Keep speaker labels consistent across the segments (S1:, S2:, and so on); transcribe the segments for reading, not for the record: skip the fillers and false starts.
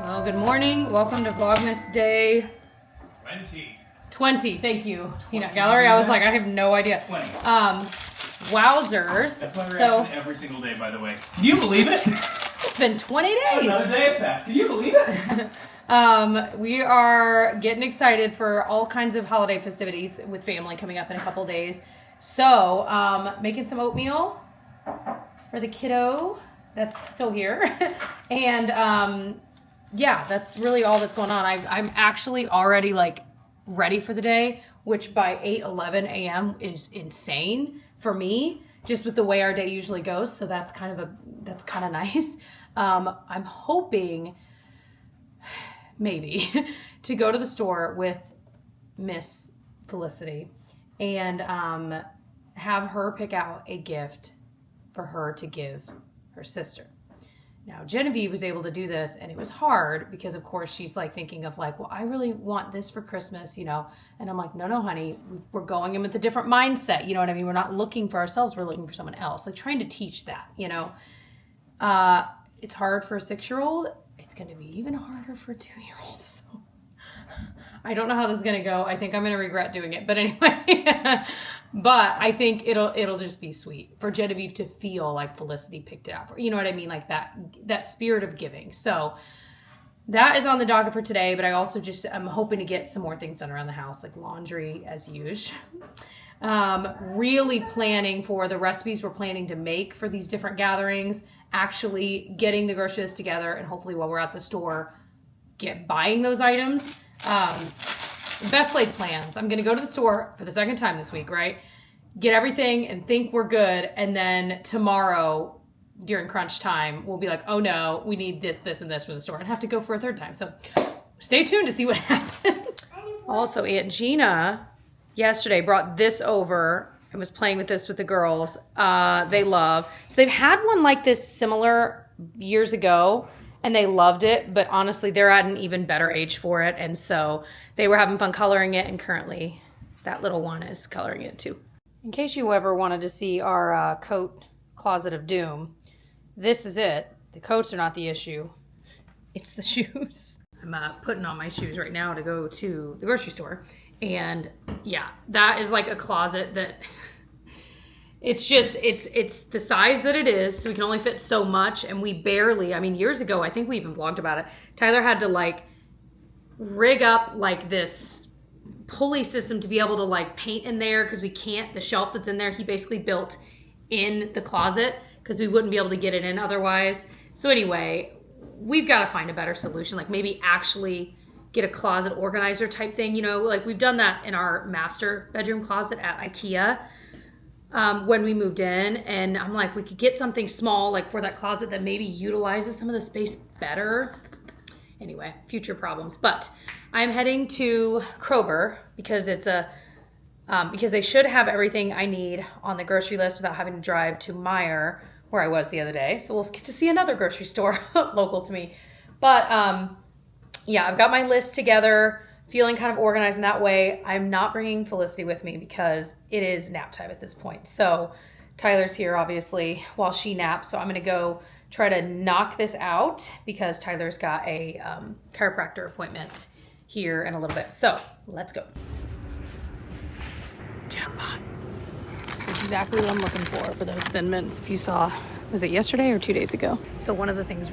S1: Well, good morning. Welcome to Vlogmas day 20. Thank you, Peanut Gallery. I was like, I have no idea.
S2: 20.
S1: Wowzers.
S2: That's my reaction every single day, by the way. Can you believe it?
S1: It's been 20 days.
S2: Another day has passed. Can you believe it?
S1: We are getting excited for all kinds of holiday festivities with family coming up in a couple days. So, making some oatmeal for the kiddo that's still here. And, yeah, that's really all that's going on. I'm actually already, like, ready for the day, which by 8:11 a.m. is insane for me, just with the way our day usually goes. So that's kind of nice. I'm hoping maybe to go to the store with Miss Felicity and have her pick out a gift for her to give her sister. Now, Genevieve was able to do this, and it was hard because, of course, she's like thinking of like, well, I really want this for Christmas, you know? And I'm like, no, honey, we're going in with a different mindset. You know what I mean? We're not looking for ourselves. We're looking for someone else. Like trying to teach that, you know? It's hard for a 6-year-old. It's going to be even harder for a 2-year-old. So I don't know how this is going to go. I think I'm going to regret doing it. But anyway, but I think it'll just be sweet for Genevieve to feel like Felicity picked it out for, you know what I mean? Like that spirit of giving. So that is on the docket for today. But I also I'm hoping to get some more things done around the house, like laundry as usual. Really planning for the recipes we're planning to make for these different gatherings, actually getting the grocery list together, and hopefully while we're at the store, buying those items. Best laid plans. I'm going to go to the store for the second time this week, right? Get everything and think we're good. And then tomorrow during crunch time, we'll be like, oh no, we need this, this, and this from the store, and have to go for a third time. So stay tuned to see what happens. Also, Aunt Gina yesterday brought this over and was playing with this with the girls. They love. So they've had one like this similar years ago, and they loved it. But honestly, they're at an even better age for it. And so they were having fun coloring it. And currently, that little one is coloring it too. In case you ever wanted to see our coat closet of doom, this is it. The coats are not the issue. It's the shoes. I'm putting on my shoes right now to go to the grocery store. And yeah, that is like a closet that it's the size that it is. So we can only fit so much. And we barely, I mean, years ago, I think we even vlogged about it. Tyler had to like rig up like this pulley system to be able to like paint in there, because we can't, the shelf that's in there, he basically built in the closet because we wouldn't be able to get it in otherwise. So anyway, we've got to find a better solution, like maybe actually get a closet organizer type thing. You know, like we've done that in our master bedroom closet at IKEA when we moved in. And I'm like, we could get something small like for that closet that maybe utilizes some of the space better. Anyway, future problems. But I'm heading to Kroger because it's because they should have everything I need on the grocery list without having to drive to Meijer, where I was the other day. So we'll get to see another grocery store local to me. But yeah, I've got my list together, feeling kind of organized in that way. I'm not bringing Felicity with me because it is nap time at this point. So Tyler's here, obviously, while she naps. So I'm going to go try to knock this out because Tyler's got a chiropractor appointment here in a little bit. So let's go. Jackpot. This is exactly what I'm looking for those Thin Mints. If you saw, was it yesterday or 2 days ago? So one of the things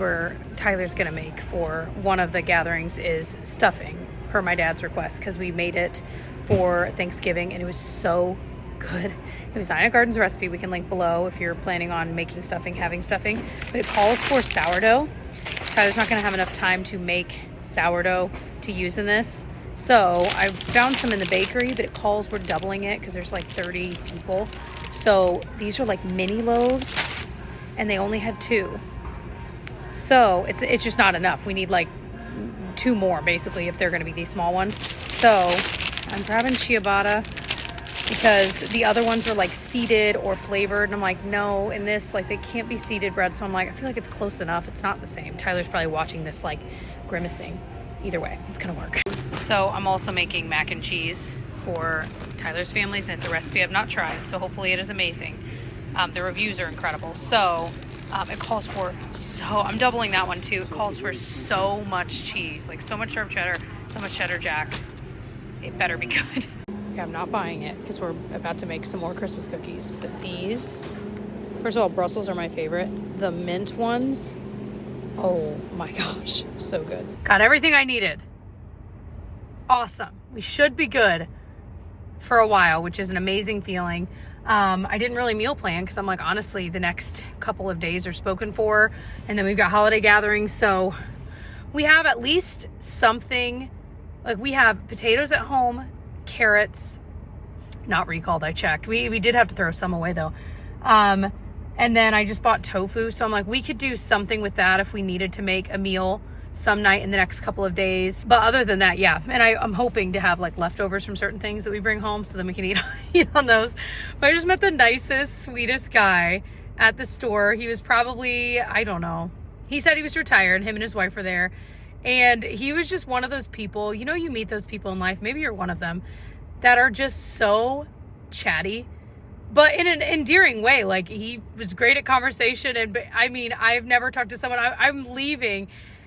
S1: Tyler's gonna make for one of the gatherings is stuffing, per my dad's request, because we made it for Thanksgiving and it was so good. It was Ina Garden's recipe. We can link below if you're planning on making stuffing, having stuffing. But it calls for sourdough. Tyler's not gonna have enough time to make sourdough to use in this. So I found some in the bakery, but it calls for doubling it because there's like 30 people. So these are like mini loaves and they only had 2. So it's just not enough. We need like 2 more basically if they're going to be these small ones. So I'm grabbing ciabatta because the other ones are like seeded or flavored. And I'm like, no, in this, like they can't be seeded bread. So I'm like, I feel like it's close enough. It's not the same. Tyler's probably watching this like grimacing. Either way, it's going to work. So I'm also making mac and cheese for Tyler's families, and it's a recipe I've not tried, so hopefully it is amazing. The reviews are incredible. So It calls for I'm doubling that one too. It calls for so much cheese, like so much sharp cheddar, so much cheddar jack. It better be good. Okay, I'm not buying it because we're about to make some more Christmas cookies. But these, first of all, Brussels are my favorite. The mint ones, oh my gosh, so good. Got everything I needed. Awesome. We should be good for a while, which is an amazing feeling. I didn't really meal plan because I'm like, honestly, the next couple of days are spoken for, and then we've got holiday gatherings, so we have at least something. Like, we have potatoes at home, carrots, not recalled, I checked. We did have to throw some away though. And then I just bought tofu, so I'm like, we could do something with that if we needed to make a meal some night in the next couple of days. But other than that, yeah. And I'm hoping to have like leftovers from certain things that we bring home so then we can eat on those. But I just met the nicest, sweetest guy at the store. He was probably, I don't know. He said he was retired. Him and his wife were there. And he was just one of those people, you know, you meet those people in life, maybe you're one of them, that are just so chatty, but in an endearing way. Like, he was great at conversation. And I mean, I've never talked to someone, I'm leaving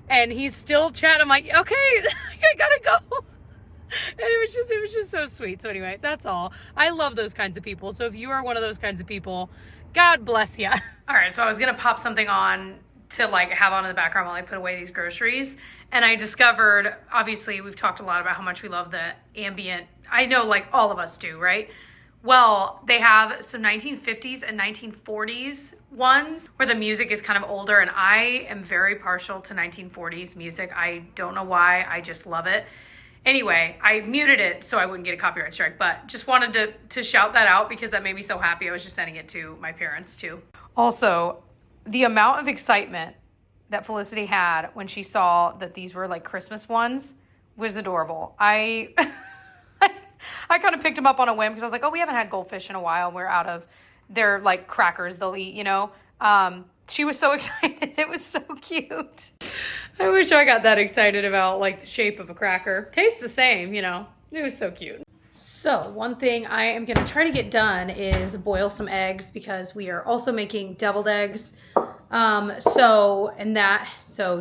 S1: and he's still chatting. I'm like, okay, I gotta go. And it was just so sweet. So anyway, that's all. I love those kinds of people. So if you are one of those kinds of people, God bless you. All right, so I was gonna pop something on to like have on in the background while I put away these groceries. And I discovered, obviously we've talked a lot about how much we love the ambient. I know, like, all of us do, right? Well, they have some 1950s and 1940s ones where the music is kind of older, and I am very partial to 1940s music. I don't know why, I just love it. Anyway, I muted it so I wouldn't get a copyright strike, but just wanted to shout that out because that made me so happy. I was just sending it to my parents too. Also, the amount of excitement that Felicity had when she saw that these were like Christmas ones was adorable. I kind of picked them up on a whim because I was like, oh, we haven't had goldfish in a while. We're out of their like crackers they'll eat, you know. She was so excited. It was so cute. I wish I got that excited about like the shape of a cracker. Tastes the same, you know. It was so cute. So one thing I am going to try to get done is boil some eggs because we are also making deviled eggs. So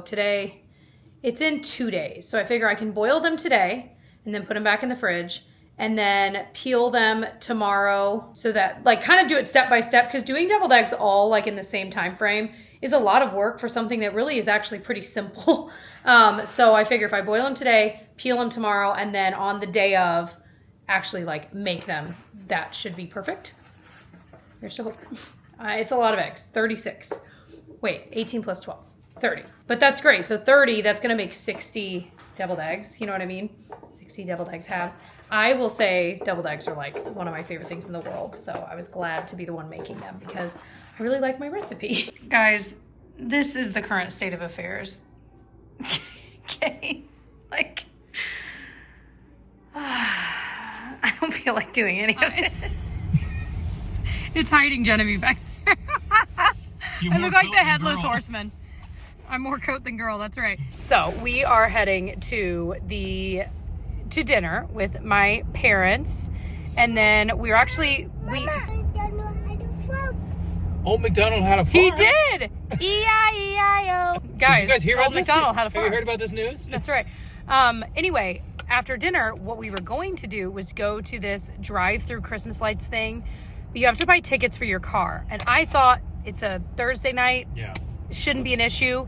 S1: today it's in 2 days. So I figure I can boil them today and then put them back in the fridge and then peel them tomorrow so that like kind of do it step by step, because doing deviled eggs all like in the same time frame is a lot of work for something that really is actually pretty simple. So I figure if I boil them today, peel them tomorrow, and then on the day of actually like make them, that should be perfect. Here's to hope. It's a lot of eggs, 36. Wait, 18 plus 12, 30. But that's great. So 30, that's going to make 60 deviled eggs. You know what I mean? 60 deviled eggs halves. I will say deviled eggs are like one of my favorite things in the world. So I was glad to be the one making them because I really like my recipe. Guys, this is the current state of affairs. Okay. Like, I don't feel like doing any of it. It's hiding Genevieve back there. I look like the headless horseman. I'm more coat than girl, that's right. So we are heading to dinner with my parents, and then we're actually
S3: Old MacDonald had a farm.
S1: He did. E-I-E-I-O. Guys,
S3: did you guys hear about
S1: Old MacDonald had a farm.
S3: Have you heard about this news?
S1: That's right. Anyway, after dinner, what we were going to do was go to this drive-through Christmas lights thing. But you have to buy tickets for your car, and I thought it's a Thursday night.
S3: Yeah.
S1: Shouldn't be an issue.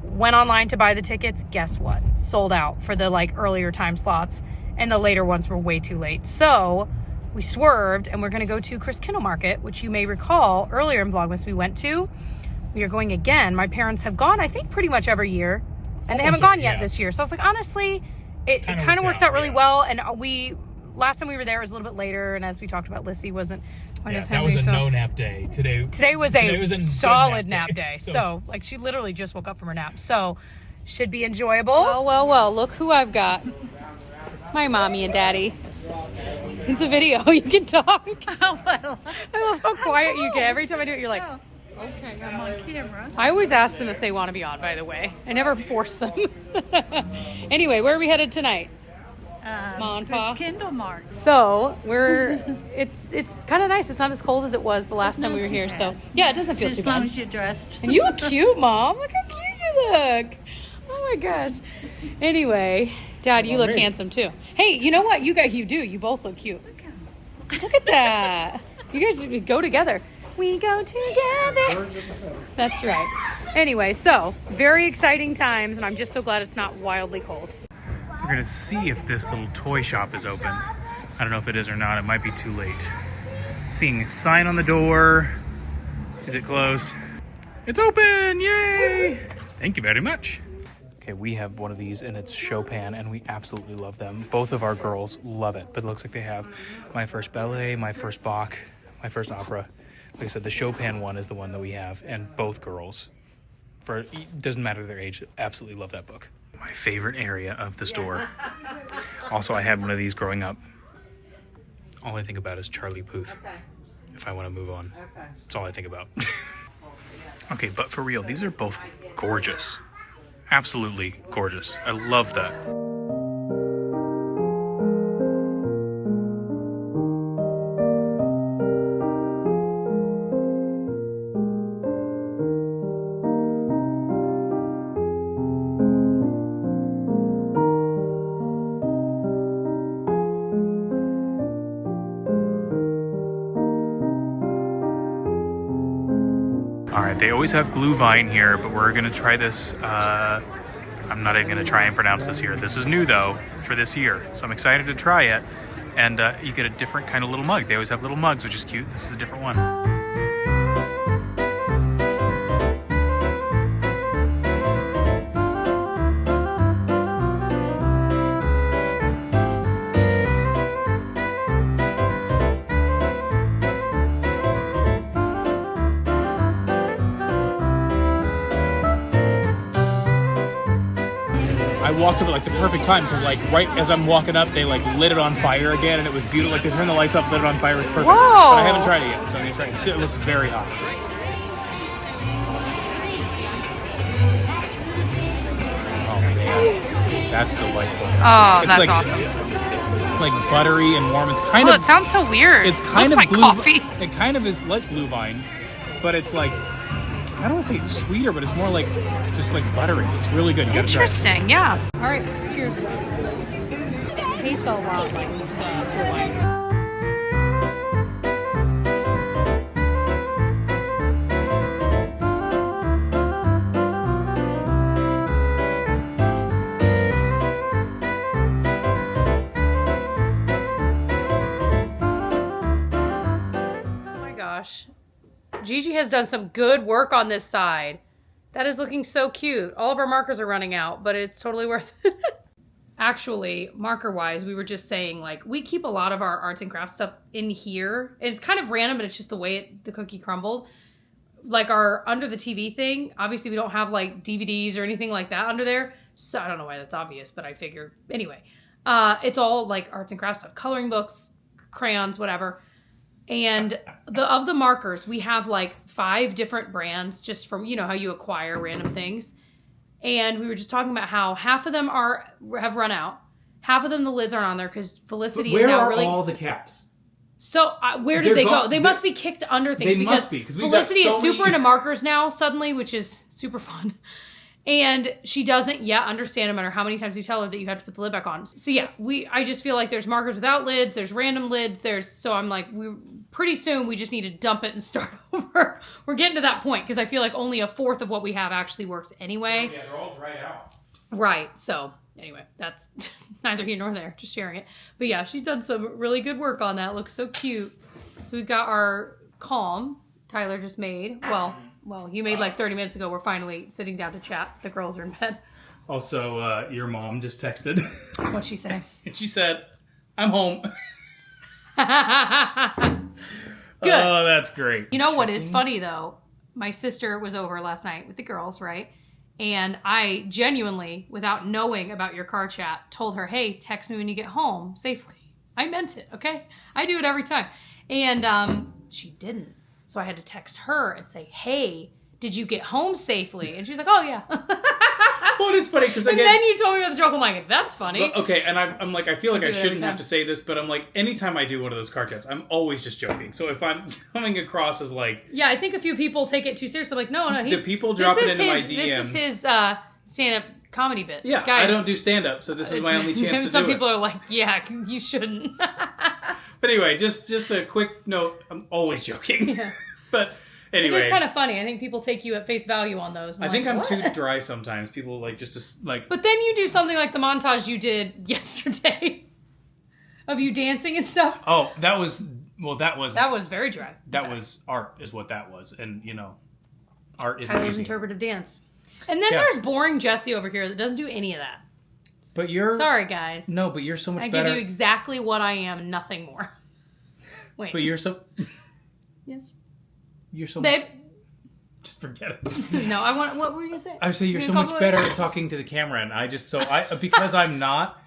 S1: Went online to buy the tickets. Guess what? Sold out for the like earlier time slots, and the later ones were way too late. So we swerved, and we're going to go to Christkindl Market, which you may recall earlier in Vlogmas we went to. We are going again. My parents have gone, I think, pretty much every year, and they haven't gone yet this year. So I was like, honestly, it kind of works out really well. And last time we were there was a little bit later, and as we talked about, Lissy wasn't.
S3: That was a no nap day. Today
S1: was a solid nap day. So like she literally just woke up from her nap. So should be enjoyable. Well, look who I've got. My mommy and daddy. It's a video. You can talk. I love how quiet you get. Every time I do it, you're like,
S2: Okay, I'm on camera.
S1: I always ask them if they want to be on, by the way. I never force them. Anyway, where are we headed tonight? Ma and Pa.
S4: Kindle Mart.
S1: So it's kind of nice. It's not as cold as it was the last time we were here.
S4: bad.
S1: So yeah, it doesn't feel
S4: Just
S1: too
S4: as long
S1: bad.
S4: as you're dressed.
S1: And you look cute, Mom. Look how cute you look. Oh my gosh. Anyway, Dad, you look handsome too. Hey, you know what? You do. You both look cute. Look at that. You guys go together. We go together. That's right. Anyway, so very exciting times, and I'm just so glad it's not wildly cold.
S3: We're gonna see if this little toy shop is open. I don't know if it is or not. It might be too late. Seeing a sign on the door. Is it closed? It's open! Yay! Thank you very much. Okay, we have one of these, and it's Chopin, and we absolutely love them. Both of our girls love it, but it looks like they have my first ballet, my first Bach, my first opera. Like I said, the Chopin one is the one that we have, and both girls, it doesn't matter their age, absolutely love that book. My favorite area of the store. Also, I had one of these growing up. All I think about is Charlie Puth. If I want to move on. That's all I think about. Okay, but for real, these are both gorgeous. Absolutely gorgeous. I love that. Alright, they always have Glühwein here, but we're gonna try this. I'm not even gonna try and pronounce this here. This is new though, for this year. So I'm excited to try it. And you get a different kind of little mug. They always have little mugs, which is cute. This is a different one. I walked up at like the perfect time because like right as I'm walking up, they like lit it on fire again, and it was beautiful. Like they turned the lights up, lit it on fire. It was perfect.
S1: Whoa.
S3: But I haven't tried it yet, so I'm gonna try it. It looks very hot. Oh man, that's delightful.
S1: Oh,
S3: It's
S1: that's
S3: like,
S1: awesome.
S3: Like buttery and warm. It's kind
S1: Oh,
S3: of.
S1: it sounds so weird.
S3: It's kind
S1: Looks
S3: of
S1: like coffee.
S3: It kind of is like Glühwein, but it's like. I don't want to say it's sweeter, but it's more like just like buttery. It's really good. You gotta try it.
S1: Interesting, yeah. All right, here's it tastes a lot like Glühwein. Oh my gosh. Gigi has done some good work on this side. That is looking so cute. All of our markers are running out, but it's totally worth it. Actually, marker-wise, we were just saying, like, we keep a lot of our arts and crafts stuff in here. It's kind of random, but it's just the way the cookie crumbled. Like our under the TV thing, obviously we don't have, like, DVDs or anything like that under there. So I don't know why that's obvious, but I figure. Anyway, it's all, like, arts and crafts stuff. Coloring books, crayons, whatever. And of the markers, we have like 5 different brands just from, you know, how you acquire random things. And we were just talking about how half of them have run out. Half of them, the lids aren't on there because Felicity is now really...
S2: Where are all the caps?
S1: So where did they go? They must be kicked under things.
S2: They
S1: because
S2: must be, because
S1: Felicity is super into markers now suddenly, which is super fun. And she doesn't yet understand, no matter how many times you tell her that you have to put the lid back on. So yeah, I just feel like there's markers without lids, there's random lids, so I'm like, pretty soon we just need to dump it and start over. We're getting to that point because I feel like only a fourth of what we have actually works anyway.
S3: Yeah, they're all dried out.
S1: Right, so anyway, that's neither here nor there, just sharing it. But yeah, she's done some really good work on that. Looks so cute. So we've got our calm Tyler just made. Well, you made like 30 minutes ago. We're finally sitting down to chat. The girls are in bed.
S3: Also, your mom just texted.
S1: What'd she say?
S3: And she said, I'm home.
S1: Good.
S3: Oh, that's great.
S1: You know what is funny, though? My sister was over last night with the girls, right? And I genuinely, without knowing about your car chat, told her, hey, text me when you get home safely. I meant it, okay? I do it every time. And she didn't. So I had to text her and say, hey, did you get home safely? And she's like, oh, yeah.
S3: Well, it's funny because
S1: And then you told me about the joke. I'm like, that's funny.
S3: Well, okay, and I'm like, I feel like
S1: I
S3: I
S1: do it every
S3: shouldn't have
S1: time.
S3: to say this, but I'm like, anytime I do one of those car chats, I'm always just joking. So if I'm coming across as like,
S1: Yeah, I think a few people take it too seriously. I'm like, no,
S3: the people drop it into my DMs.
S1: This is his stand-up comedy bits.
S3: Yeah,
S1: guys,
S3: I don't do stand-up, so this is my only chance to
S1: some
S3: do
S1: people
S3: it.
S1: are like, yeah, you shouldn't.
S3: But anyway, just a quick note, I'm always joking.
S1: Yeah.
S3: But anyway.
S1: It is kind of funny. I think people take you at face value on those.
S3: I think I'm
S1: what?
S3: too dry sometimes. People like just to, like...
S1: But then you do something like the montage you did yesterday of you dancing and stuff.
S3: Oh, that was... Well, that was...
S1: That was very dry.
S3: That was art, is what that was. And, you know, art isn't
S1: Tyler's
S3: easy.
S1: interpretive dance. And then there's boring Jesse over here that doesn't do any of that.
S3: But you're...
S1: Sorry, guys.
S3: No, but you're so much
S1: I
S3: better.
S1: give you exactly what I am, nothing more. Wait.
S3: But you're so...
S1: Yes?
S3: You're so
S1: Babe?
S3: much... Just forget it.
S1: No, I want... What were you going to say?
S3: I would say you're
S1: You
S3: so
S1: gonna
S3: much
S1: compliment-
S3: better at talking to the camera, and I just... Because I'm not,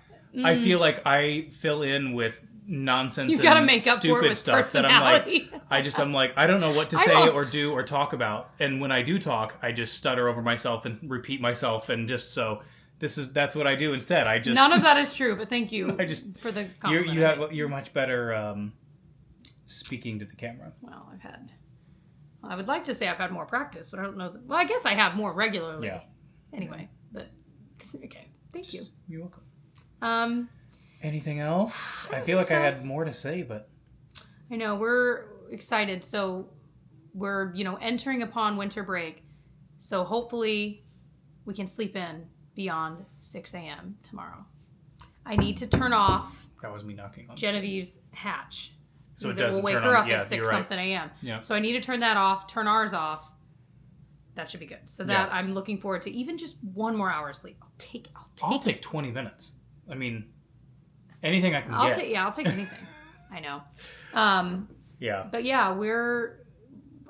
S3: I feel like I fill in with nonsense
S1: You
S3: and
S1: gotta make up for it
S3: stupid
S1: with
S3: stuff that I'm
S1: personality.
S3: like... I'm like, I don't know what to
S1: I
S3: say
S1: don't-
S3: or do or talk about. And when I do talk, I just stutter over myself and repeat myself, and just so... That's what I do instead. I just...
S1: None of that is true, but thank you for the compliment.
S3: You're much better speaking to the camera.
S1: Well, I would like to say I've had more practice, but I don't know. Well, I guess I have more regularly.
S3: Yeah.
S1: Anyway, but okay. Thank you.
S3: You're welcome. Anything else? I feel like I had more to say, but...
S1: I know, we're excited. So we're, entering upon winter break. So hopefully we can sleep in beyond 6 a.m. tomorrow. I need to turn off
S3: That was me knocking on
S1: Genevieve's hatch.
S3: So it
S1: Because
S3: doesn't
S1: will wake
S3: turn
S1: her
S3: on.
S1: up
S3: Yeah,
S1: at 6
S3: you're right.
S1: something a.m.
S3: Yeah.
S1: So I need to turn that off, turn ours off. That should be good. So that
S3: Yeah.
S1: I'm looking forward to even just 1 more hour of sleep.
S3: I'll take 20 minutes. I mean, anything I can get.
S1: I'll take anything. I know.
S3: Yeah.
S1: But yeah,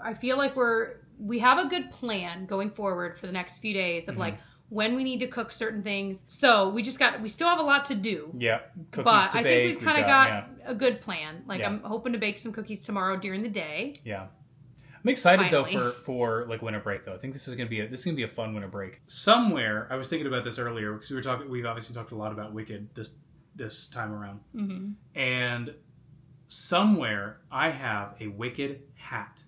S1: I feel like we have a good plan going forward for the next few days of like when we need to cook certain things. So we still have a lot to do.
S3: Yeah. Cookies
S1: But
S3: to
S1: I
S3: bake,
S1: think we've kind of got
S3: yeah.
S1: a good plan. Like
S3: Yeah.
S1: I'm hoping to bake some cookies tomorrow during the day.
S3: Yeah. I'm excited
S1: Finally.
S3: though for like winter break though. I think this is gonna be a fun winter break. Somewhere I was thinking about this earlier because we've obviously talked a lot about Wicked this time around.
S1: Mm-hmm.
S3: And somewhere I have a Wicked hat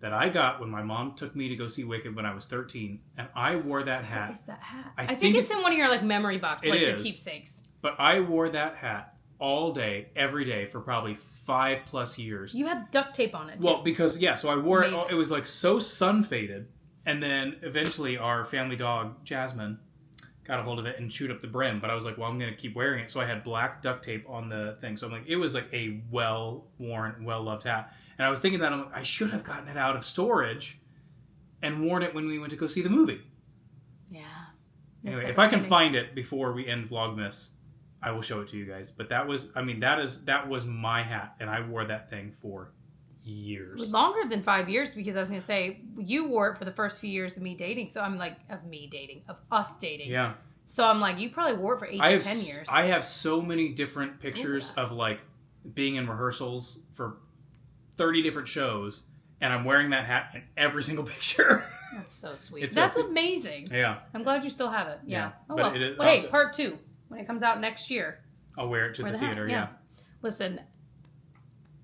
S3: that I got when my mom took me to go see Wicked when I was 13, and I wore that hat.
S1: What is that hat?
S3: I
S1: I
S3: think
S1: think it's
S3: it's-
S1: in one of your like memory boxes, like your
S3: is.
S1: keepsakes.
S3: But I wore that hat all day, every day for probably 5+ years.
S1: You had duct tape on it too.
S3: Well, because so I wore it.
S1: Amazing.
S3: It was like so sun faded, and then eventually our family dog Jasmine got a hold of it and chewed up the brim. But I was like, well, I'm gonna keep wearing it, so I had black duct tape on the thing. So I'm like, it was like a well worn, well loved hat. And I was thinking that I'm like, I should have gotten it out of storage and worn it when we went to go see the movie.
S1: Yeah.
S3: Anyway, if I can find it before we end Vlogmas, I will show it to you guys. But that was my hat, and I wore that thing for years.
S1: Longer than 5 years, because I was going to say, you wore it for the first few years of me dating. So I'm like, of us dating.
S3: Yeah.
S1: So I'm like, you probably wore it for 8 to 10 years.
S3: I have so many different pictures of like being in rehearsals for 30 different shows, and I'm wearing that hat in every single picture.
S1: That's so sweet.
S3: It's
S1: That's amazing.
S3: Yeah.
S1: I'm glad you still have it. Yeah.
S3: Yeah,
S1: Oh,
S3: but
S1: well.
S3: it is-
S1: Well, hey, part 2, when it comes out next year.
S3: I'll wear it to
S1: Wear
S3: the
S1: the hat,
S3: theater,
S1: yeah.
S3: yeah.
S1: Listen,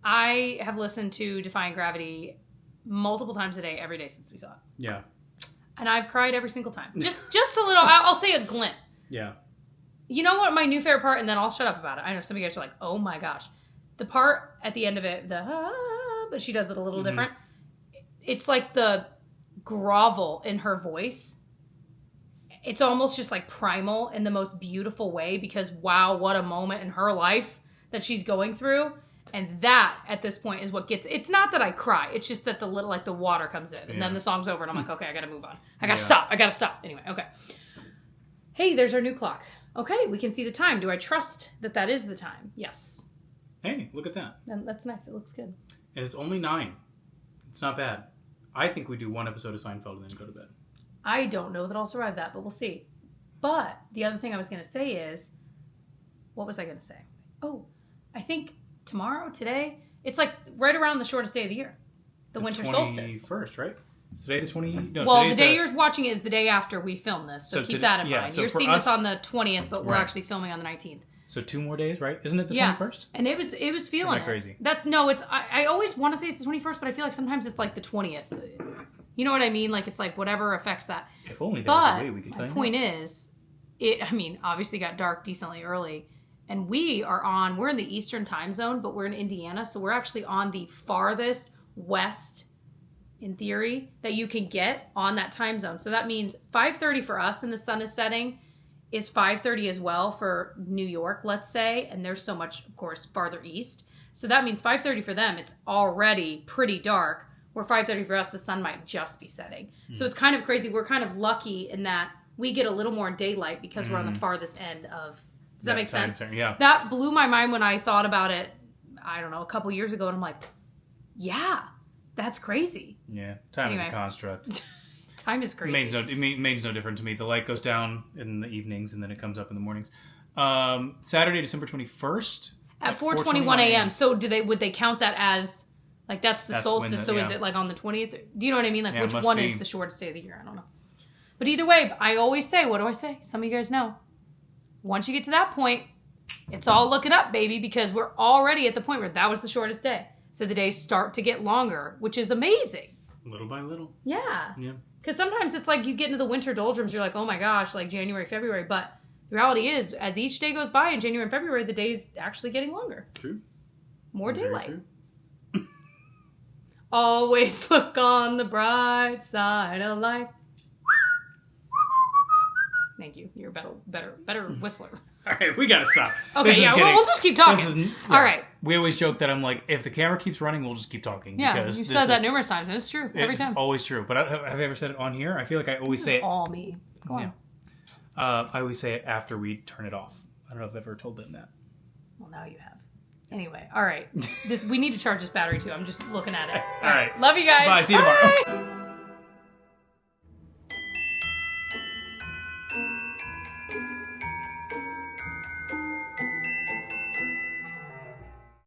S1: I have listened to Defying Gravity multiple times a day, every day since we saw it.
S3: Yeah.
S1: And I've cried every single time. Just a little, I'll say a glint.
S3: Yeah.
S1: You know what my new favorite part, and then I'll shut up about it. I know some of you guys are like, oh my gosh. The part at the end of it, but she does it a little different. It's like the grovel in her voice. It's almost just like primal in the most beautiful way, because wow, what a moment in her life that she's going through. And that at this point is what gets, it's not that I cry. It's just that the little, like the water comes in and then the song's over and I'm like, okay, I gotta move on. I gotta stop. Anyway, okay. Hey, there's our new clock. Okay, we can see the time. Do I trust that is the time? Yes.
S3: Hey, look at that.
S1: And that's nice. It looks good.
S3: And it's only 9. It's not bad. I think we do 1 episode of Seinfeld and then go to bed.
S1: I don't know that I'll survive that, but we'll see. But the other thing I was going to say is, what was I going to say? Oh, I think today, it's like right around the shortest day of the year. The winter solstice.
S3: 21st, right? Is today the 20? No,
S1: well, the day you're watching it is the day after we film this, so keep that in mind.
S3: So
S1: you're seeing this on the 20th, but we're actually filming on the 19th.
S3: So 2 more days, right? Isn't it the 21st?
S1: And it was feeling
S3: Isn't that crazy?
S1: It's I always want to say it's the 21st, but I feel like sometimes it's like the 20th. You know what I mean? Like it's like whatever affects that.
S3: If only there was a way we could
S1: my point is, obviously got dark decently early, and we're in the Eastern time zone, but we're in Indiana, so we're actually on the farthest west, in theory, that you can get on that time zone. So that means 5:30 for us and the sun is setting is 5:30 as well for New York, let's say, and there's so much, of course, farther east. So that means 5:30 for them, it's already pretty dark, where 5:30 for us, the sun might just be setting. So it's kind of crazy. We're kind of lucky in that we get a little more daylight because we're on the farthest end of... Does that make sense?
S3: Yeah.
S1: That blew my mind when I thought about it, I don't know, a couple years ago, and I'm like, yeah, that's crazy.
S3: Yeah, time is a construct.
S1: Time is crazy.
S3: It means no different to me. The light goes down in the evenings and then it comes up in the mornings. Saturday, December 21st
S1: at 4:21 a.m. So would they count that as like that's solstice? So is it like on the 20th? Do you know what I mean? Like which one is the shortest day of the year? I don't know. But either way, I always say, what do I say? Some of you guys know. Once you get to that point, it's all looking up, baby, because we're already at the point where that was the shortest day. So the days start to get longer, which is amazing.
S3: Little by little.
S1: Yeah.
S3: Yeah.
S1: Because sometimes it's like you get into the winter doldrums, you're like, oh my gosh, like January, February. But the reality is, as each day goes by in January and February, the day's actually getting longer.
S3: True.
S1: More daylight. True. Always look on the bright side of life. Thank you. You're a better whistler.
S3: All right, we gotta stop.
S1: Okay, we'll just keep talking. All right.
S3: We always joke that I'm like, if the camera keeps running, we'll just keep talking.
S1: Yeah, you've said that numerous times, and it's true every time.
S3: It's always true. But have you ever said it on here? I feel like I always say it.
S1: All me. Go on.
S3: Yeah. I always say it after we turn it off. I don't know if I've ever told them that.
S1: Well, now you have. Anyway, all right. We need to charge this battery too. I'm just looking at it.
S3: All right.
S1: Love you guys.
S3: Bye. See you tomorrow.